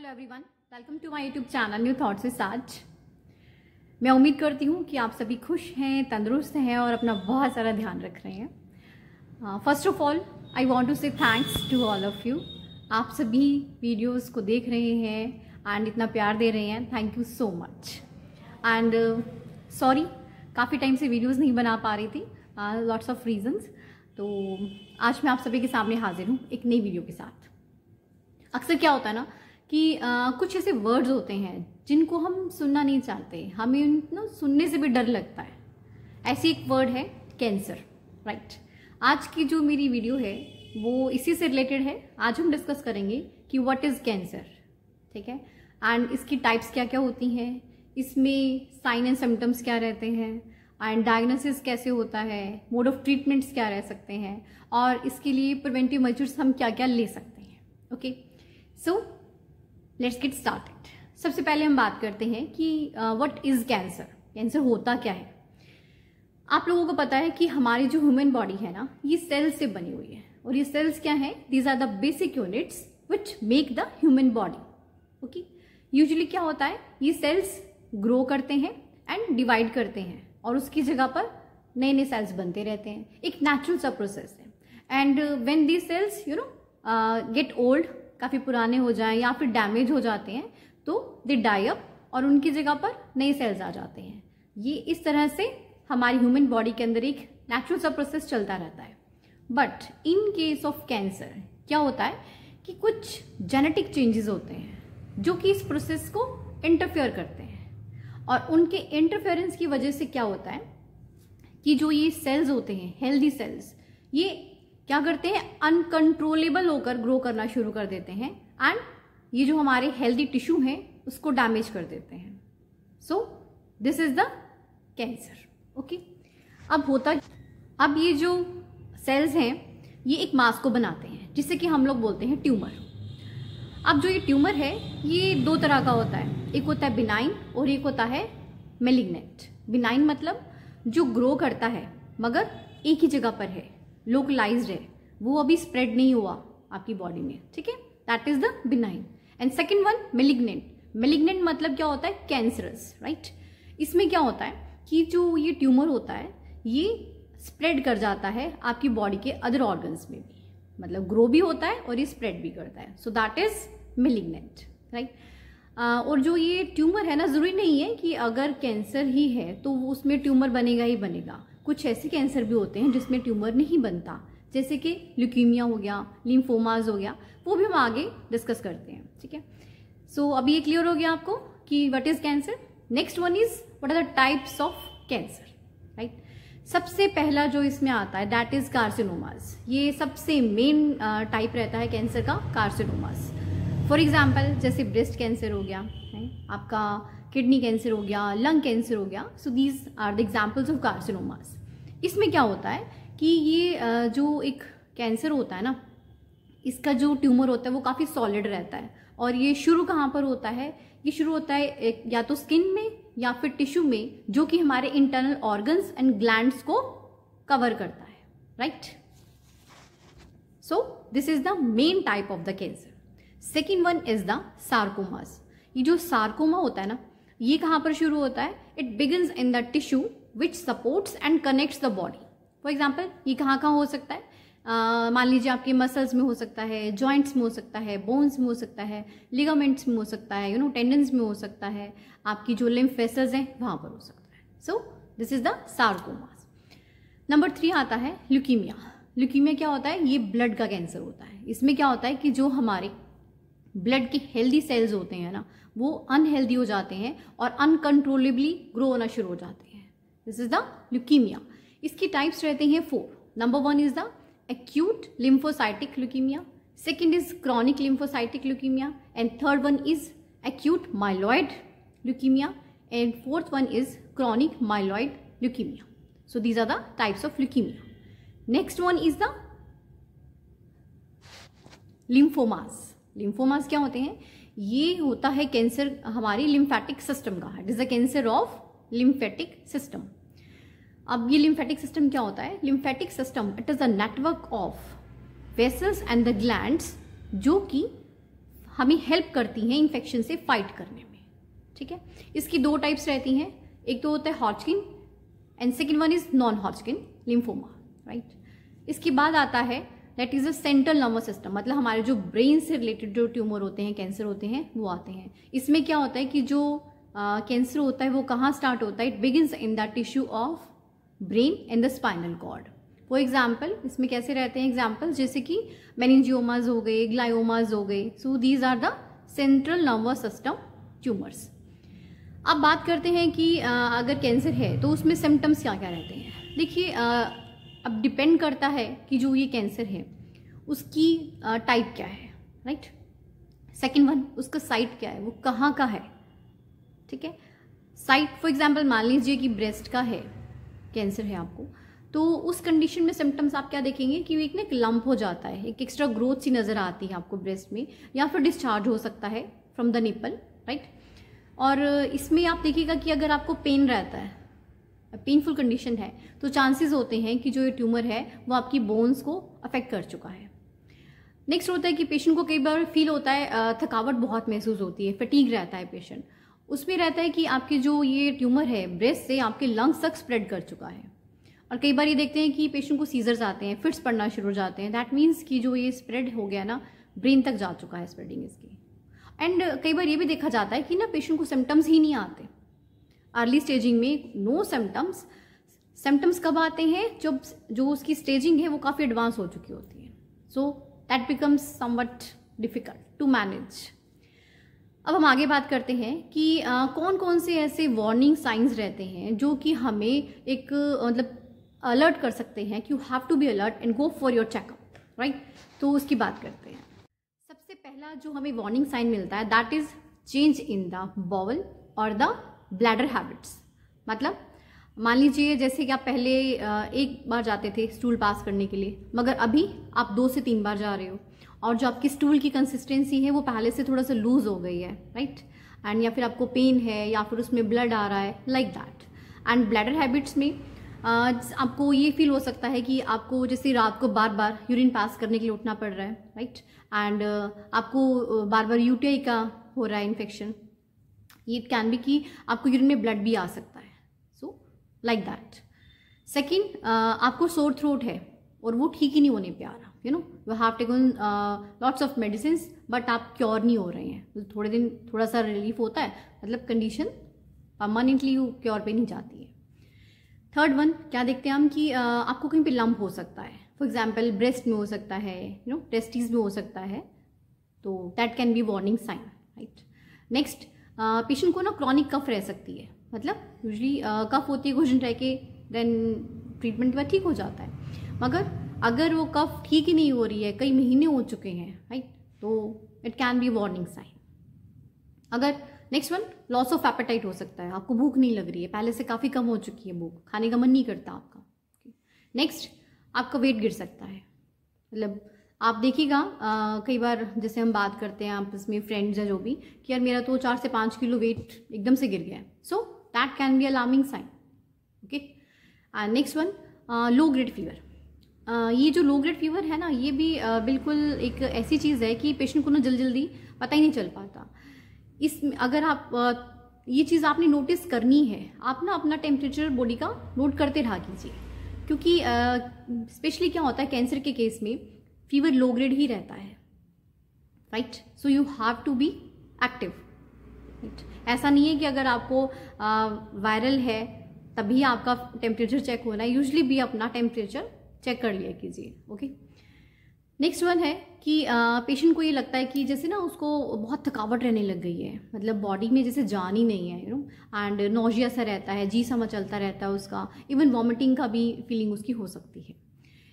Hello everyone, welcome to my YouTube channel new thoughts with Saaz. मैं उम्मीद करती हूँ कि आप सभी खुश हैं, तंदुरुस्त हैं और अपना बहुत सारा ध्यान रख रहे हैं। First of all I want to say thanks to all of you. आप सभी वीडियोस को देख रहे हैं एंड इतना प्यार दे रहे हैं, thank you so much. And sorry, काफ़ी टाइम से वीडियोस नहीं बना पा रही थी, लॉट्स ऑफ रीजंस। तो आज मैं आप सभी के सामने हाजिर हूँ एक नई वीडियो के साथ। अक्सर क्या होता है ना कि कुछ ऐसे वर्ड्स होते हैं जिनको हम सुनना नहीं चाहते, हमें ना सुनने से भी डर लगता है। ऐसी एक वर्ड है कैंसर, राइट। आज की जो मेरी वीडियो है वो इसी से रिलेटेड है। आज हम डिस्कस करेंगे कि व्हाट इज़ कैंसर, ठीक है, एंड इसकी टाइप्स क्या क्या होती हैं, इसमें साइन एंड सिम्टम्स क्या रहते हैं, एंड डायग्नोसिस कैसे होता है, मोड ऑफ ट्रीटमेंट्स क्या रह सकते हैं, और इसके लिए प्रिवेंटिव मेजर्स हम क्या क्या ले सकते हैं। Okay, so let's get started. सबसे पहले हम बात करते हैं कि व्हाट इज कैंसर, कैंसर होता क्या है। आप लोगों को पता है कि हमारी जो ह्यूमन बॉडी है ना, ये सेल्स से बनी हुई है, और ये सेल्स क्या है, these are the basic units which make the human body. Okay, usually क्या होता है, ये सेल्स ग्रो करते हैं एंड डिवाइड करते हैं, और उसकी जगह पर नए नए सेल्स बनते रहते हैं। एक नेचुरल सा प्रोसेस है। And when these cells get old, काफ़ी पुराने हो जाएं या फिर डैमेज हो जाते हैं, तो दे डाई अप और उनकी जगह पर नए सेल्स आ जाते हैं। ये इस तरह से हमारी ह्यूमन बॉडी के अंदर एक नेचुरल सा प्रोसेस चलता रहता है। But in case of cancer क्या होता है कि कुछ जेनेटिक चेंजेस होते हैं जो कि इस प्रोसेस को इंटरफेयर करते हैं, और उनके इंटरफेरेंस की वजह से क्या होता है कि जो ये सेल्स होते हैं, हेल्दी सेल्स, ये क्या करते हैं, अनकंट्रोलेबल होकर ग्रो करना शुरू कर देते हैं, एंड ये जो हमारे हेल्दी टिश्यू हैं उसको डैमेज कर देते हैं। So this is the cancer. Okay, अब ये जो सेल्स हैं ये एक मास को बनाते हैं जिससे कि हम लोग बोलते हैं ट्यूमर। अब जो ये ट्यूमर है ये दो तरह का होता है, एक होता है बिनाइन और एक होता है मेलिग्नेंट। बिनाइन मतलब जो ग्रो करता है मगर एक ही जगह पर है, लोकलाइज्ड है, वो अभी स्प्रेड नहीं हुआ आपकी बॉडी में, ठीक है, that is the benign. And second one malignant. Malignant मतलब क्या होता है, कैंसरस, राइट। इसमें क्या होता है कि जो ये ट्यूमर होता है ये स्प्रेड कर जाता है आपकी बॉडी के अदर ऑर्गन्स में भी, मतलब ग्रो भी होता है और ये स्प्रेड भी करता है। So that is malignant, right. और जो ये ट्यूमर है ना, जरूरी नहीं है कि अगर कैंसर ही है तो उसमें ट्यूमर बनेगा ही बनेगा। कुछ ऐसे कैंसर भी होते हैं जिसमें ट्यूमर नहीं बनता, जैसे कि ल्यूकीमिया हो गया, लिम्फोमास हो गया, वो भी हम आगे डिस्कस करते हैं, ठीक है। सो अभी ये क्लियर हो गया आपको कि what is cancer. Next one is what are the types of cancer, right. सबसे पहला जो इसमें आता है दैट इज कार्सिनोमास। ये सबसे मेन टाइप रहता है कैंसर का, कार्सिनोमास। फॉर एग्जाम्पल जैसे ब्रेस्ट कैंसर हो गया, आपका किडनी कैंसर हो गया, लंग कैंसर हो गया। So these are the examples of carcinomas. इसमें क्या होता है कि ये जो एक कैंसर होता है ना, इसका जो ट्यूमर होता है वो काफ़ी सॉलिड रहता है, और ये शुरू कहाँ पर होता है, ये शुरू होता है या तो स्किन में या फिर टिश्यू में, जो कि हमारे इंटरनल ऑर्गन्स एंड ग्लैंड्स को कवर करता है, right. So this is the main type of the cancer. Second one is the sarcomas. ये जो सार्कोमा होता है ना, ये कहाँ पर शुरू होता है, it begins in the tissue which supports and connects the body. For example ये कहाँ कहाँ हो सकता है, मान लीजिए आपके मसल्स में हो सकता है, जॉइंट्स में हो सकता है, बोन्स में हो सकता है, लिगामेंट्स में हो सकता है, टेंडन्स में हो सकता है, आपकी जो लिम्फ वेसल्स हैं वहाँ पर हो सकता है। So this is the sarcomas. Number 3 आता है ल्यूकीमिया। ल्यूकीमिया क्या होता है, ये ब्लड का कैंसर होता है। इसमें क्या होता है कि जो हमारे ब्लड के हेल्दी सेल्स होते हैं ना, वो अनहेल्दी हो जाते हैं और अनकंट्रोलेबली ग्रो होना शुरू हो जाते हैं। This is the leukaemia. इसकी टाइप्स रहते हैं 4। Number 1 is the acute lymphocytic leukemia, second is chronic lymphocytic leukemia, and third one is acute myeloid leukemia, and fourth one is chronic myeloid leukemia. So these are the types of leukemia. Next one is the lymphomas. lymphomas क्या होते हैं, ये होता है cancer हमारी lymphatic system का, it is the cancer of lymphatic system. अब ये लिम्फेटिक सिस्टम क्या होता है, lymphatic system it is a network of vessels and the glands जो कि हमें हेल्प करती हैं इन्फेक्शन से फाइट करने में, ठीक है। इसकी दो टाइप्स रहती हैं, एक तो होता है Hodgkin and second one is non Hodgkin lymphoma, right. इसके बाद आता है that is a central nervous system, मतलब हमारे जो ब्रेन से रिलेटेड जो ट्यूमर होते हैं, कैंसर होते हैं, वो आते हैं। इसमें क्या होता है कि जो कैंसर होता है वो कहाँ स्टार्ट होता है, it begins in the tissue of brain and the spinal cord. For example इसमें कैसे रहते हैं एग्जाम्पल्स, जैसे कि मेनिंजियोमाज हो गए, ग्लायोमाज हो गए। So these are the central nervous system tumours. अब बात करते हैं कि अगर कैंसर है तो उसमें सिम्टम्स क्या क्या रहते हैं। देखिए अब डिपेंड करता है कि जो ये कैंसर है उसकी टाइप क्या है, राइट। सेकेंड वन, उसका साइट क्या है, वो कहाँ का है, ठीक है। साइट फॉर एग्जाम्पल मान लीजिए कि ब्रेस्ट का है कैंसर है आपको, तो उस कंडीशन में सिम्टम्स आप क्या देखेंगे कि एक ना एक लंप हो जाता है, एक एक्स्ट्रा ग्रोथ सी नज़र आती है आपको ब्रेस्ट में, या फिर डिस्चार्ज हो सकता है फ्रॉम द निपल, राइट। और इसमें आप देखिएगा कि अगर आपको पेन रहता है, पेनफुल कंडीशन है, तो चांसेस होते हैं कि जो ये ट्यूमर है वो आपकी बोन्स को अफेक्ट कर चुका है। नेक्स्ट होता है कि पेशेंट को कई बार फील होता है, थकावट बहुत महसूस होती है, फटीग रहता है पेशेंट, उसमें रहता है कि आपके जो ये ट्यूमर है ब्रेस्ट से आपके लंग्स तक स्प्रेड कर चुका है। और कई बार ये देखते हैं कि पेशेंट को सीजर्स आते हैं, फिट्स पड़ना शुरू हो जाते हैं, दैट मीन्स कि जो ये स्प्रेड हो गया ना, ब्रेन तक जा चुका है स्प्रेडिंग इसकी। एंड कई बार ये भी देखा जाता है कि ना पेशेंट को सिम्टम्स ही नहीं आते, अर्ली स्टेजिंग में नो सिम्टम्स। सिम्टम्स कब आते हैं, जब जो उसकी स्टेजिंग है वो काफ़ी एडवांस हो चुकी होती है। So that becomes somewhat difficult to manage. अब हम आगे बात करते हैं कि कौन कौन से ऐसे वार्निंग साइंस रहते हैं जो कि हमें एक मतलब अलर्ट कर सकते हैं कि you have to be alert and go for your checkup, right. तो उसकी बात करते हैं। सबसे पहला जो हमें वार्निंग साइन मिलता है that is change in the bowel और द ब्लैडर हैबिट्स। मतलब मान लीजिए जैसे कि आप पहले एक बार जाते थे स्टूल पास करने के लिए, मगर अभी आप 2 से 3 बार जा रहे हो, और जो आपकी स्टूल की कंसिस्टेंसी है वो पहले से थोड़ा सा लूज हो गई है, राइट। एंड या फिर आपको पेन है या फिर उसमें ब्लड आ रहा है, like that. And bladder habits में आपको ये फील हो सकता है कि आपको जैसे रात को बार बार यूरिन पास करने के लिए उठना पड़ रहा है, राइट। एंड आपको बार बार यूटीआई का हो रहा है इन्फेक्शन, ये कैन बी कि आपको यूरिन में ब्लड भी आ सकता है, सो लाइक दैट। सेकेंड, आपको सोर थ्रोट है और वो ठीक ही नहीं होने पे आ रहा, you know you have taken lots of medicine but आप क्योर नहीं हो रहे हैं, तो थोड़े दिन थोड़ा सा रिलीफ होता है, मतलब कंडीशन परमानेंटली क्योर पे नहीं जाती है। थर्ड वन क्या देखते हैं हम कि आपको कहीं पे लंप हो सकता है, फॉर एग्जाम्पल ब्रेस्ट में हो सकता है, यू नो टेस्टिस में हो सकता है, तो that can be warning sign, right. Next, patient को ना क्रॉनिक कफ रह सकती है, मतलब यूजली कफ होती है कुछ दिन रह के, देन ट्रीटमेंट के बाद ठीक हो जाता है, मगर अगर वो कफ ठीक ही नहीं हो रही है, कई महीने हो चुके हैं, राइट, तो it can be warning sign. अगर next one, loss of appetite हो सकता है, आपको भूख नहीं लग रही है, पहले से काफ़ी कम हो चुकी है भूख, खाने का मन नहीं करता आपका। नेक्स्ट, आपका वेट गिर सकता है, मतलब आप देखिएगा कई बार जैसे हम बात करते हैं आपस में फ्रेंड्स या जो भी, कि यार मेरा तो 4 से 5 किलो वेट एकदम से गिर गया है, so that can be alarming sign, okay. Next one, low grade fever. ये जो लो ग्रेड फीवर है ना, ये भी बिल्कुल एक ऐसी चीज़ है कि पेशेंट को ना जल्दी पता ही नहीं चल पाता। इस अगर आप ये चीज़ आपने नोटिस करनी है, आप ना अपना टेम्परेचर बॉडी का नोट करते रहा कीजिए, क्योंकि स्पेशली क्या होता है कैंसर के केस में फीवर लो ग्रेड ही रहता है, right. So you have to be active, right. ऐसा नहीं है कि अगर आपको वायरल है तभी आपका टेम्परेचर चेक होना है, यूजली भी अपना टेम्परेचर चेक कर लिया कीजिए, ओके। नेक्स्ट वन है कि पेशेंट को ये लगता है कि जैसे ना उसको बहुत थकावट रहने लग गई है, मतलब बॉडी में जैसे जान ही नहीं है, यू नो, एंड नोजिया सा रहता है, जी सा मचलता रहता है उसका, इवन वॉमिटिंग का भी फीलिंग उसकी हो सकती है।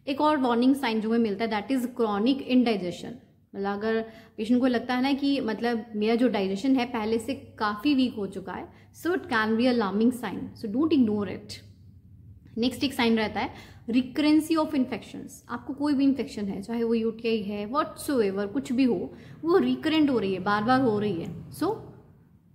एक और वार्निंग साइन जो हमें मिलता है दैट इज़ क्रॉनिक इंडाइजेशन। मतलब अगर पेशेंट को लगता है ना कि मतलब मेरा जो डाइजेशन है पहले से काफ़ी वीक हो चुका है, so it can be a alarming sign, so don't ignore it. Next एक साइन रहता है रिकरेंसी ऑफ इन्फेक्शंस। आपको कोई भी इन्फेक्शन है, चाहे वो यूटीआई है, व्हाटसोएवर कुछ भी हो, वो रिकरेंट हो रही है, बार बार हो रही है, so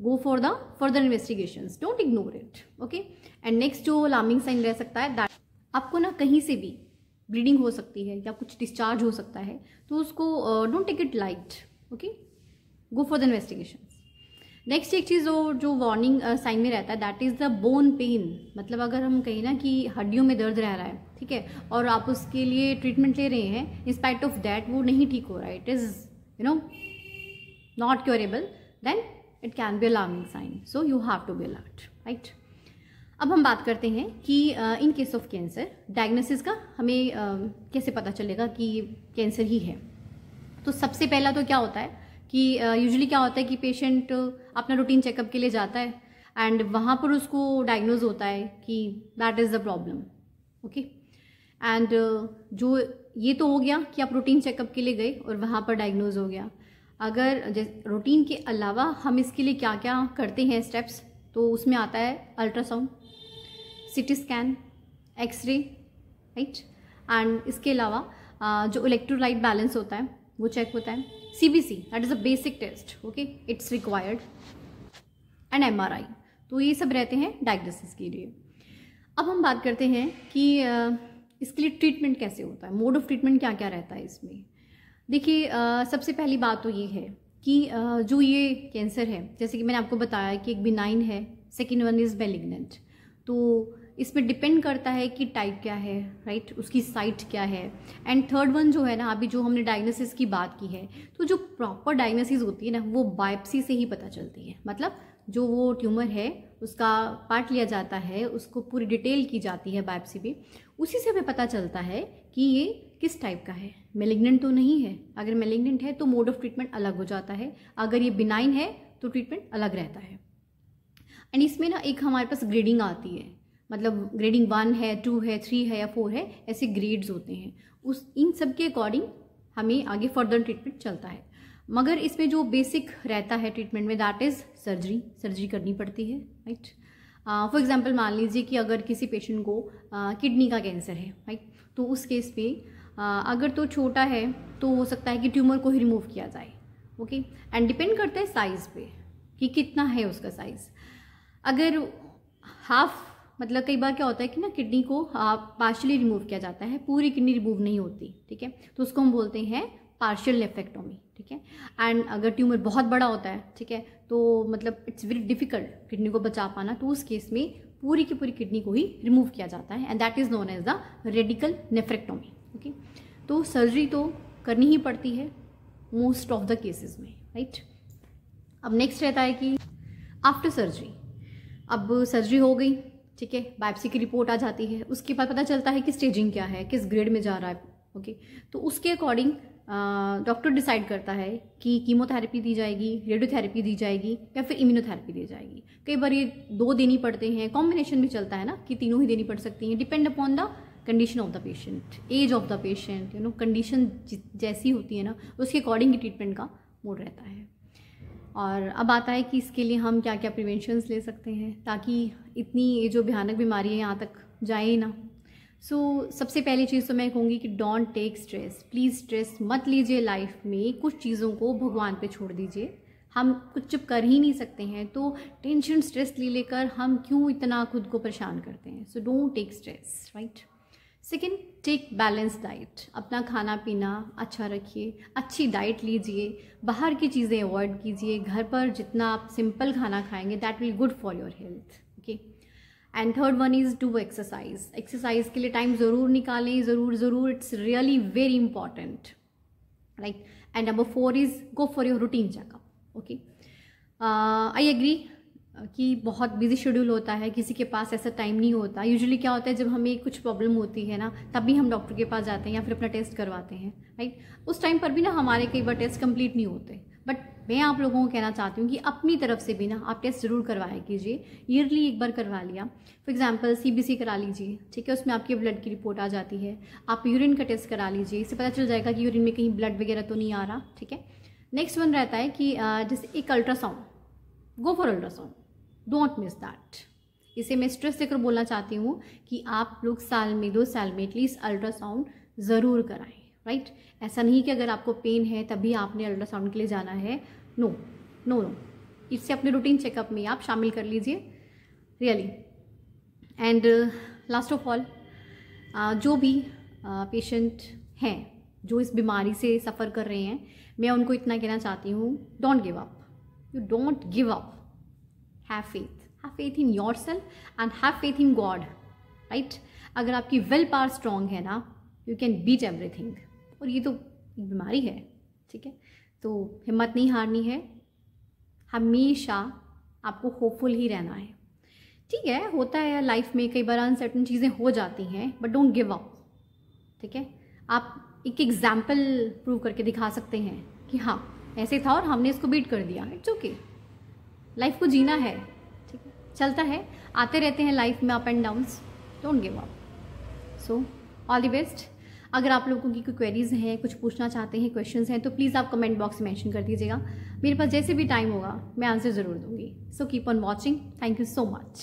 go for the further investigations, don't ignore it, okay. And next जो अलार्मिंग साइन रह सकता है दैट आपको ना कहीं से भी ब्लीडिंग हो सकती है या कुछ डिस्चार्ज हो सकता है, तो उसको don't take it light, okay. Go for the investigation. Next एक चीज़ जो वार्निंग साइन में रहता है, that is the bone pain. मतलब अगर हम कहीं ना कि हड्डियों में दर्द रह रहा है, ठीक है, और आप उसके लिए ट्रीटमेंट ले रहे हैं, इन स्पाइट ऑफ दैट वो नहीं ठीक हो रहा है, it is not curable, then it can be alarming sign, so you have to be alert, right. अब हम बात करते हैं कि in case of cancer diagnosis का हमें कैसे पता चलेगा कि कैंसर ही है। तो सबसे पहला तो क्या होता है कि यूजुअली क्या होता है कि पेशेंट अपना रूटीन चेकअप के लिए जाता है एंड वहाँ पर उसको डायग्नोज होता है कि that is the problem, okay. And जो ये तो हो गया कि आप रूटीन चेकअप के लिए गए और वहाँ पर डायग्नोज हो गया। अगर रूटीन के अलावा हम इसके लिए क्या क्या करते हैं स्टेप्स, तो उसमें आता है ultrasound, CT scan, x ray, right. And इसके अलावा जो इलेक्ट्रोलाइट बैलेंस होता है वो चेक होता है, CBC that is a basic test, okay, it's required, and MRI। तो ये सब रहते हैं डायग्नोसिस के लिए। अब हम बात करते हैं कि इसके लिए ट्रीटमेंट कैसे होता है, मोड ऑफ ट्रीटमेंट क्या क्या रहता है इसमें। देखिए सबसे पहली बात तो ये है कि जो ये कैंसर है, जैसे कि मैंने आपको बताया कि एक बिनाइन है, सेकेंड वन इज़ मैलिग्नेंट। तो इसमें डिपेंड करता है कि टाइप क्या है, राइट, उसकी साइट क्या है। एंड थर्ड वन जो है ना, अभी जो हमने डायग्नोसिस की बात की है, तो जो प्रॉपर डायग्नोसिस होती है ना वो बायोप्सी से ही पता चलती है। मतलब जो वो ट्यूमर है उसका पार्ट लिया जाता है, उसको पूरी डिटेल की जाती है बायोप्सी पे, उसी से हमें पता चलता है कि ये किस टाइप का है। मैलिग्नेंट तो नहीं है, अगर मैलिग्नेंट है तो मोड ऑफ ट्रीटमेंट अलग हो जाता है, अगर ये बिनाइन है तो ट्रीटमेंट अलग रहता है। एंड इसमें ना एक हमारे पास ग्रेडिंग आती है, मतलब ग्रेडिंग 1 है, 2 है, 3 है या 4 है, ऐसे ग्रेड्स होते हैं। इन सब के अकॉर्डिंग हमें आगे फर्दर ट्रीटमेंट चलता है। मगर इसमें जो बेसिक रहता है ट्रीटमेंट में, दैट इज़ सर्जरी करनी पड़ती है, राइट। फॉर एग्जांपल मान लीजिए कि अगर किसी पेशेंट को किडनी का कैंसर है, राइट, तो उस केस पे अगर तो छोटा है तो हो सकता है कि ट्यूमर को ही रिमूव किया जाए, ओके। एंड डिपेंड करता है साइज़ पे कि कितना है उसका साइज़। अगर हाफ, मतलब कई बार क्या होता है कि ना किडनी को पार्शियली रिमूव किया जाता है, पूरी किडनी रिमूव नहीं होती, ठीक है, तो उसको हम बोलते हैं पार्शियल नेफ्रेक्टोमी, ठीक है। एंड अगर ट्यूमर बहुत बड़ा होता है, ठीक है, तो मतलब इट्स वेरी डिफिकल्ट किडनी को बचा पाना, तो उस केस में पूरी की पूरी किडनी को ही रिमूव किया जाता है, and that is known as the radical nephrectomy, okay. तो सर्जरी तो करनी ही पड़ती है मोस्ट ऑफ द केसेस में, राइट। अब नेक्स्ट रहता है कि आफ्टर सर्जरी, अब सर्जरी हो गई, ठीक है, बायोप्सी की रिपोर्ट आ जाती है, उसके बाद पता चलता है कि स्टेजिंग क्या है, किस ग्रेड में जा रहा है, ओके। तो उसके अकॉर्डिंग डॉक्टर डिसाइड करता है कि कीमोथेरेपी दी जाएगी, रेडियोथेरेपी दी जाएगी या फिर इम्यूनोथेरेपी दी जाएगी। कई बार ये 2 देनी पड़ते हैं, कॉम्बिनेशन भी चलता है ना कि तीनों ही देनी पड़ सकती हैं, depend upon the condition of the patient, age of the patient, condition जैसी होती है ना उसके अकॉर्डिंग ट्रीटमेंट का मोड रहता है। और अब आता है कि इसके लिए हम क्या क्या प्रिवेंशंस ले सकते हैं ताकि इतनी ये जो भयानक बीमारी है यहाँ तक जाए ना। सबसे पहली चीज़ तो मैं कहूँगी कि don't take stress, please stress मत लीजिए लाइफ में, कुछ चीज़ों को भगवान पे छोड़ दीजिए। हम कुछ जब कर ही नहीं सकते हैं तो टेंशन स्ट्रेस ले लेकर हम क्यों इतना खुद को परेशान करते हैं। So don't take stress, right. Second, take balance diet, अपना खाना पीना अच्छा रखिए, अच्छी डाइट लीजिए, बाहर की चीज़ें अवॉइड कीजिए, घर पर जितना आप सिंपल खाना खाएंगे that will good for your health, okay. And third one is do exercise, exercise के लिए टाइम ज़रूर निकालें, ज़रूर, it's really very important, right. And number 4 is go for your routine checkup, okay. I agree कि बहुत busy schedule होता है, किसी के पास ऐसा टाइम नहीं होता। यूजुअली क्या होता है जब हमें कुछ प्रॉब्लम होती है ना तभी हम डॉक्टर के पास जाते हैं या फिर अपना टेस्ट करवाते हैं, राइट। उस टाइम पर भी ना हमारे कई बार टेस्ट कंप्लीट नहीं होते, बट मैं आप लोगों को कहना चाहती हूँ कि अपनी तरफ से भी ना आप टेस्ट ज़रूर करवाया कीजिए, ईयरली एक बार करवा लिया। फॉर एग्जाम्पल CBC करा लीजिए, ठीक है, उसमें आपके ब्लड की रिपोर्ट आ जाती है। आप यूरिन का टेस्ट करा लीजिए, इससे पता चल जाएगा कि यूरिन में कहीं ब्लड वगैरह तो नहीं आ रहा, ठीक है। नेक्स्ट वन रहता है कि जैसे एक ultrasound, go for ultrasound, don't miss that. इसे मैं स्ट्रेस देकर बोलना चाहती हूँ कि आप लोग साल में 2 साल में एटलीस्ट अल्ट्रासाउंड ज़रूर कराएं, राइट। ऐसा नहीं कि अगर आपको पेन है तभी आपने अल्ट्रासाउंड के लिए जाना है, नो, इससे अपने रूटीन चेकअप में आप शामिल कर लीजिए, really. And last of all, जो भी पेशेंट हैं जो इस बीमारी से सफ़र कर रहे हैं, मैं उनको इतना कहना चाहती हूँ, don't give up, you don't give up, have faith in your self and have faith in God, right. अगर आपकी विल पावर स्ट्रॉन्ग है ना, यू कैन बीट एवरीथिंग। और ये तो एक बीमारी है, ठीक है, तो हिम्मत नहीं हारनी है, हमेशा आपको होपफुल ही रहना है। ठीक है, होता है लाइफ में कई बार अनसर्टन चीज़ें हो जाती हैं, बट डोंट गिव अप, ठीक है। आप एक एग्जाम्पल प्रूव करके दिखा सकते हैं कि हाँ ऐसे था और हमने इसको बीट कर दिया, इट्स ओके। लाइफ को जीना है, ठीक है, चलता है, आते रहते हैं लाइफ में up and downs, don't give up. So all the best. अगर आप लोगों की कोई क्वेरीज हैं, कुछ पूछना चाहते हैं, क्वेश्चंस हैं, तो प्लीज़ आप कमेंट बॉक्स में मेंशन कर दीजिएगा। मेरे पास जैसे भी टाइम होगा मैं आंसर ज़रूर दूंगी। So keep on watching, thank you so much.